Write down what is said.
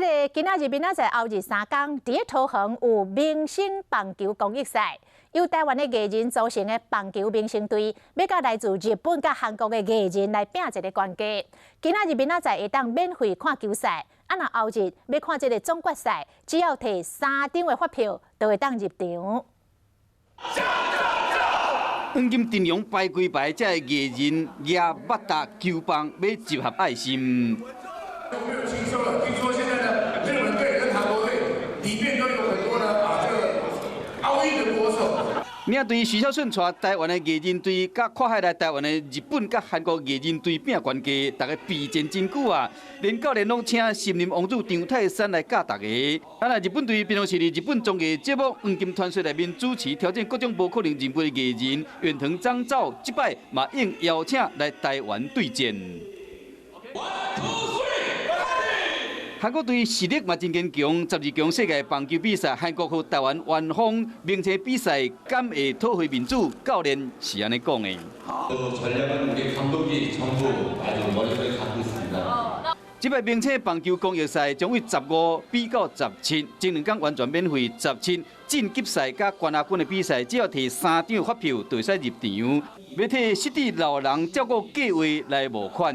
这个今仔日明仔载后日3天，伫桃园有明星棒球公益赛，由台湾的艺人组成的棒球明星队，要甲来自日本甲韩国的艺人来拼一个关家。今仔日明仔载会当免费看球赛，若后日要看这个总决赛，只要摕3张的发票，就会当入场。 黄金阵容排几排，才会艺人拿马达球棒要集合爱心。有没有听说了？听说现在呢，日本队跟韩国队里面都有很多呢这个奥运的国手。领队徐孝顺带台湾的艺人队，甲跨海来台湾的日本甲韩国艺人队拼关系，大家备战真久啊！连教练拢请森林王子张泰山来教大家。日本队平常时日本综艺节目《黄金传说》内面主持，挑战各种无可能认赔的艺人，远藤张照这摆嘛应邀请来台湾对战。 韩国队实力嘛真坚强，12强世界棒球比赛，韩国和台湾完封名册比赛，敢会讨回民主？教练是安尼讲的。전략은 우리 감독이 전부 아주 머릿속에 갖고 있습니다. 这摆名册棒球公益赛将为15比到17，前2天完全免费。17晋级赛甲冠亚军的比赛，只要摕3张发票就会使入场。要替失智老人照顾计划来募款。